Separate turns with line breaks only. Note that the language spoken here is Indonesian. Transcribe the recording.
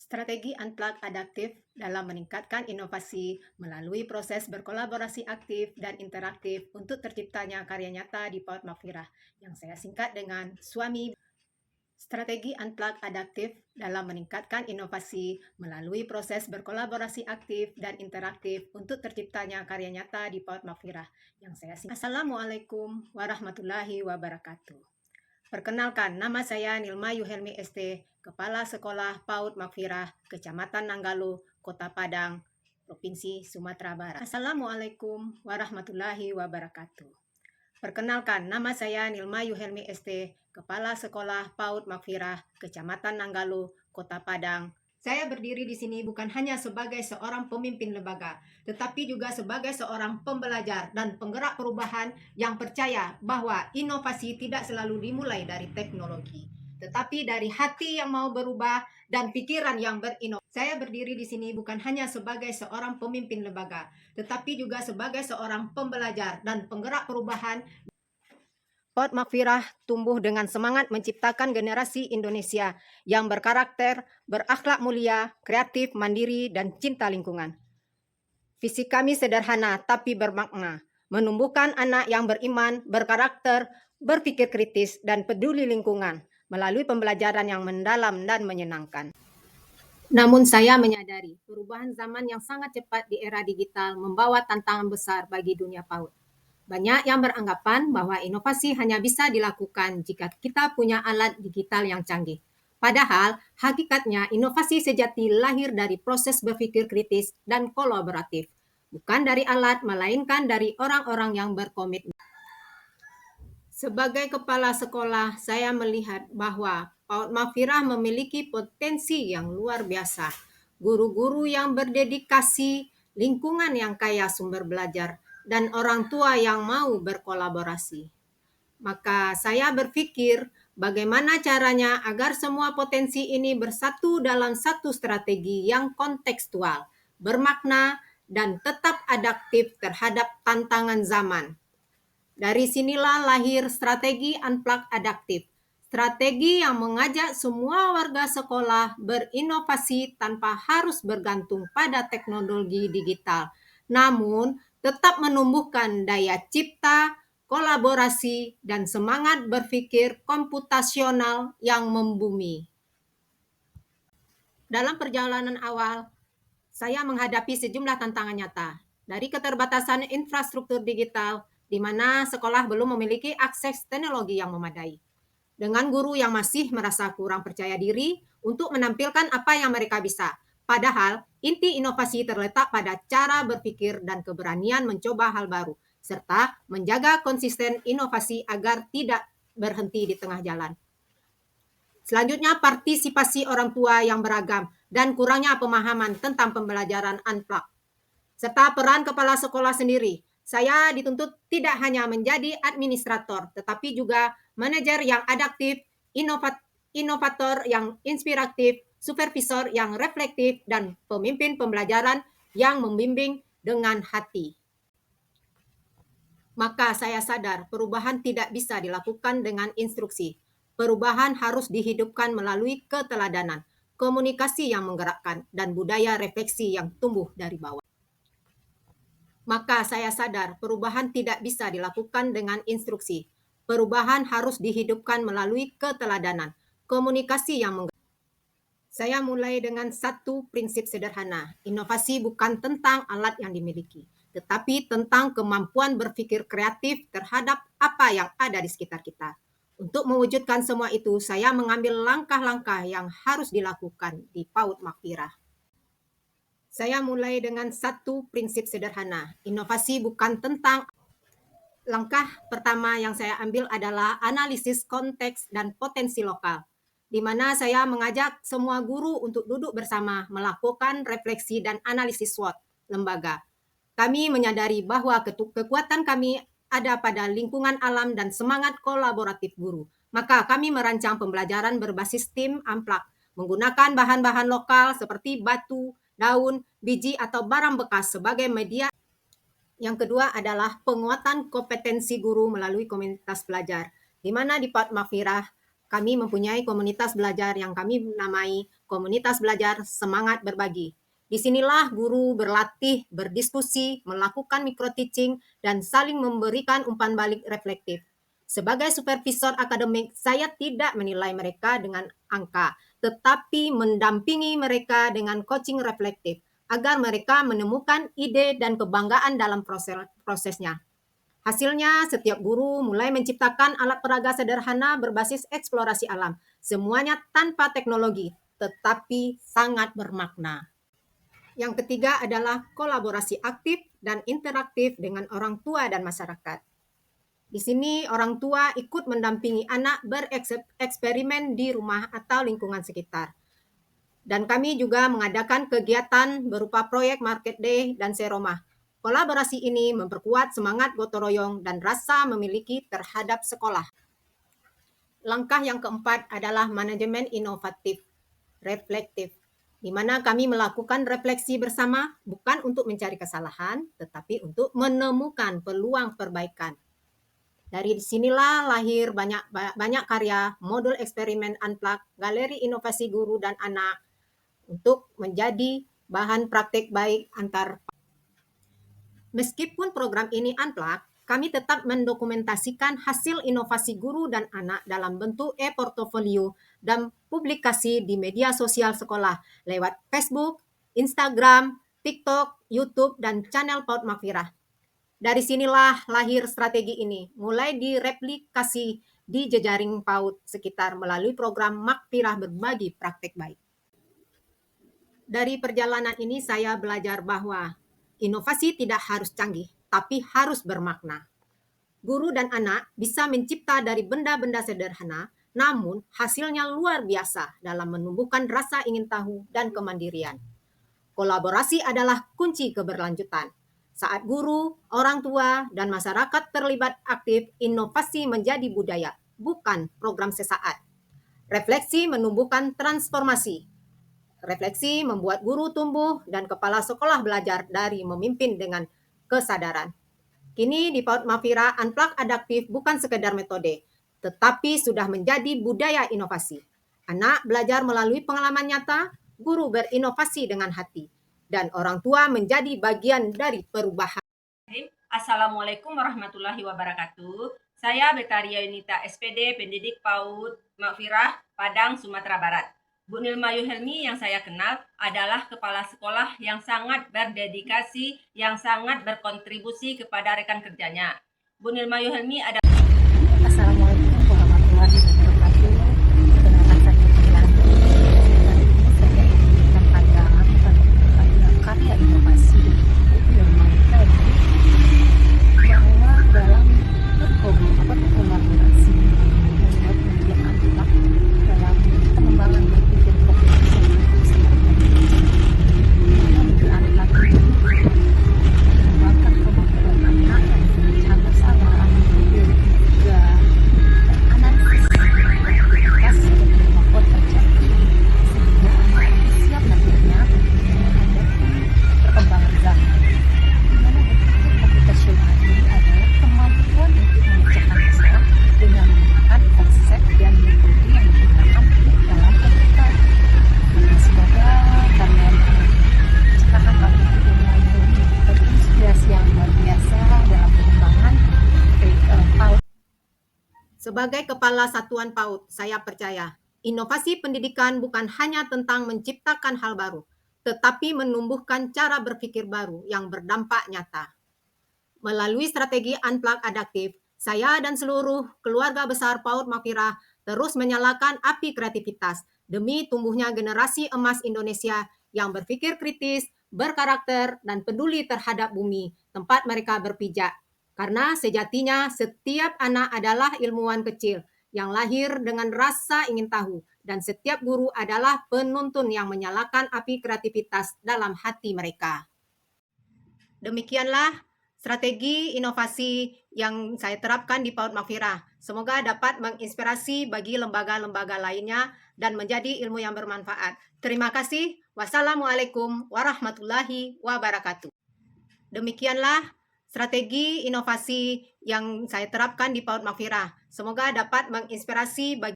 Strategi Unplug adaptif dalam meningkatkan inovasi melalui proses berkolaborasi aktif dan interaktif untuk terciptanya karya nyata di PAUD Mafirah yang saya singkat dengan SUAMI. Strategi Unplug adaptif dalam meningkatkan inovasi melalui proses berkolaborasi aktif dan interaktif untuk terciptanya karya nyata di PAUD Mafirah yang saya singkat. Assalamualaikum warahmatullahi wabarakatuh. Perkenalkan, nama saya Nilma Yuhelmi ST, Kepala Sekolah PAUD Mafirah, Kecamatan Nanggalo, Kota Padang, Provinsi Sumatera Barat. Assalamualaikum warahmatullahi wabarakatuh. Perkenalkan, nama saya Nilma Yuhelmi ST, Kepala Sekolah PAUD Mafirah, Kecamatan Nanggalo, Kota Padang. Saya berdiri di sini bukan hanya sebagai seorang pemimpin lembaga, tetapi juga sebagai seorang pembelajar dan penggerak perubahan yang percaya bahwa inovasi tidak selalu dimulai dari teknologi, tetapi dari hati yang mau berubah dan pikiran yang berinovasi. Saya berdiri di sini bukan hanya sebagai seorang pemimpin lembaga, tetapi juga sebagai seorang pembelajar dan penggerak perubahan. PAUD Mafirah tumbuh dengan semangat menciptakan generasi Indonesia yang berkarakter, berakhlak mulia, kreatif, mandiri, dan cinta lingkungan. Visi kami sederhana tapi bermakna, menumbuhkan anak yang beriman, berkarakter, berpikir kritis, dan peduli lingkungan melalui pembelajaran yang mendalam dan menyenangkan. Namun saya menyadari perubahan zaman yang sangat cepat di era digital membawa tantangan besar bagi dunia PAUD. Banyak yang beranggapan bahwa inovasi hanya bisa dilakukan jika kita punya alat digital yang canggih. Padahal, hakikatnya inovasi sejati lahir dari proses berpikir kritis dan kolaboratif. Bukan dari alat, melainkan dari orang-orang yang berkomitmen. Sebagai kepala sekolah, saya melihat bahwa PAUD Mafirah memiliki potensi yang luar biasa. Guru-guru yang berdedikasi, lingkungan yang kaya sumber belajar, dan orang tua yang mau berkolaborasi. Maka saya berpikir bagaimana caranya agar semua potensi ini bersatu dalam satu strategi yang kontekstual, bermakna, dan tetap adaptif terhadap tantangan zaman. Dari sinilah lahir strategi Unplug adaptif. Strategi yang mengajak semua warga sekolah berinovasi tanpa harus bergantung pada teknologi digital, namun tetap menumbuhkan daya cipta, kolaborasi, dan semangat berpikir komputasional yang membumi. Dalam perjalanan awal, saya menghadapi sejumlah tantangan nyata, dari keterbatasan infrastruktur digital, di mana sekolah belum memiliki akses teknologi yang memadai, dengan guru yang masih merasa kurang percaya diri untuk menampilkan apa yang mereka bisa. Padahal, inti inovasi terletak pada cara berpikir dan keberanian mencoba hal baru, serta menjaga konsisten inovasi agar tidak berhenti di tengah jalan. Selanjutnya, partisipasi orang tua yang beragam dan kurangnya pemahaman tentang pembelajaran Unplug, serta peran kepala sekolah sendiri. Saya dituntut tidak hanya menjadi administrator, tetapi juga manajer yang adaptif, inovator yang inspiratif, supervisor yang reflektif, dan pemimpin pembelajaran yang membimbing dengan hati. Maka saya sadar perubahan tidak bisa dilakukan dengan instruksi. Perubahan harus dihidupkan melalui keteladanan, komunikasi yang menggerakkan, dan budaya refleksi yang tumbuh dari bawah. Maka saya sadar perubahan tidak bisa dilakukan dengan instruksi. Perubahan harus dihidupkan melalui keteladanan, komunikasi yang menggerakkan. Saya mulai dengan satu prinsip sederhana. Inovasi bukan tentang alat yang dimiliki, tetapi tentang kemampuan berpikir kreatif terhadap apa yang ada di sekitar kita. Untuk mewujudkan semua itu, saya mengambil langkah-langkah yang harus dilakukan di PAUD Mafirah. Saya mulai dengan satu prinsip sederhana. Inovasi bukan tentang. Langkah pertama yang saya ambil adalah analisis konteks dan potensi lokal, di mana saya mengajak semua guru untuk duduk bersama melakukan refleksi dan analisis SWOT lembaga. Kami menyadari bahwa kekuatan kami ada pada lingkungan alam dan semangat kolaboratif guru. Maka kami merancang pembelajaran berbasis tim Unplug, menggunakan bahan-bahan lokal seperti batu, daun, biji, atau barang bekas sebagai media. Yang kedua adalah penguatan kompetensi guru melalui komunitas belajar, di mana di PAUD Mafirah kami mempunyai komunitas belajar yang kami namai komunitas belajar semangat berbagi. Disinilah guru berlatih, berdiskusi, melakukan micro-teaching, dan saling memberikan umpan balik reflektif. Sebagai supervisor akademik, saya tidak menilai mereka dengan angka, tetapi mendampingi mereka dengan coaching reflektif, agar mereka menemukan ide dan kebanggaan dalam prosesnya. Hasilnya, setiap guru mulai menciptakan alat peraga sederhana berbasis eksplorasi alam. Semuanya tanpa teknologi, tetapi sangat bermakna. Yang ketiga adalah kolaborasi aktif dan interaktif dengan orang tua dan masyarakat. Di sini orang tua ikut mendampingi anak bereksperimen di rumah atau lingkungan sekitar. Dan kami juga mengadakan kegiatan berupa proyek Market Day dan Seromah. Kolaborasi ini memperkuat semangat gotong royong dan rasa memiliki terhadap sekolah. Langkah yang keempat adalah manajemen inovatif, reflektif, di mana kami melakukan refleksi bersama bukan untuk mencari kesalahan, tetapi untuk menemukan peluang perbaikan. Dari sinilah lahir banyak karya, modul eksperimen Unplugged, galeri inovasi guru dan anak untuk menjadi bahan praktik baik antar. Meskipun program ini Unplugged, kami tetap mendokumentasikan hasil inovasi guru dan anak dalam bentuk e-portofolio dan publikasi di media sosial sekolah lewat Facebook, Instagram, TikTok, YouTube, dan channel PAUD Mafirah. Dari sinilah lahir strategi ini, mulai direplikasi di jejaring PAUD sekitar melalui program Mafirah berbagi praktik baik. Dari perjalanan ini saya belajar bahwa inovasi tidak harus canggih, tapi harus bermakna. Guru dan anak bisa mencipta dari benda-benda sederhana, namun hasilnya luar biasa dalam menumbuhkan rasa ingin tahu dan kemandirian. Kolaborasi adalah kunci keberlanjutan. Saat guru, orang tua, dan masyarakat terlibat aktif, inovasi menjadi budaya, bukan program sesaat. Refleksi menumbuhkan transformasi. Refleksi membuat guru tumbuh dan kepala sekolah belajar dari memimpin dengan kesadaran. Kini di PAUD Mafirah, Unplugged adaptif bukan sekedar metode, tetapi sudah menjadi budaya inovasi. Anak belajar melalui pengalaman nyata, guru berinovasi dengan hati, dan orang tua menjadi bagian dari perubahan.
Assalamualaikum warahmatullahi wabarakatuh. Saya Betaria Yunita, SPD, pendidik PAUD Mafirah, Padang, Sumatera Barat. Bu Nilma Yuhelmi yang saya kenal adalah kepala sekolah yang sangat berdedikasi, yang sangat berkontribusi kepada rekan kerjanya. Bu Nilma Yuhelmi adalah
Assalamualaikum warahmatullahi wabarakatuh. Perkenalkan saya Firlanti. Kali ini saya ingin pandangan pada karya inovasi yang terjadi bahwa dalam berkolaborasi membuat media Unplugged dalam pengembangan berpikir fokus media Unplugged itu mengembangkan kemampuan anak dan cara kesabaran juga analisis aktivitas dan kemampuan terjadi sehingga anak itu siap nantinya menghadapi perkembangan zaman. Di mana berpikir komputasional ini adalah kemampuan untuk memecahkan masalah dengan menggunakan konsep dan metode yang digunakan dalam komputer. Semoga karya ciptakan oleh Ibu ini berinspirasi yang luar biasa dalam pengembangan PAUD.
Sebagai kepala satuan PAUD, saya percaya inovasi pendidikan bukan hanya tentang menciptakan hal baru, tetapi menumbuhkan cara berpikir baru yang berdampak nyata. Melalui strategi Unplugged adaptif, saya dan seluruh keluarga besar PAUD Mafirah terus menyalakan api kreativitas demi tumbuhnya generasi emas Indonesia yang berpikir kritis, berkarakter, dan peduli terhadap bumi, tempat mereka berpijak. Karena sejatinya setiap anak adalah ilmuwan kecil yang lahir dengan rasa ingin tahu, dan setiap guru adalah penuntun yang menyalakan api kreativitas dalam hati mereka. Demikianlah strategi inovasi yang saya terapkan di PAUD Mafirah. Semoga dapat menginspirasi bagi lembaga-lembaga lainnya dan menjadi ilmu yang bermanfaat. Terima kasih. Wassalamualaikum warahmatullahi wabarakatuh. Demikianlah strategi inovasi yang saya terapkan di PAUD Mafirah. Semoga dapat menginspirasi bagi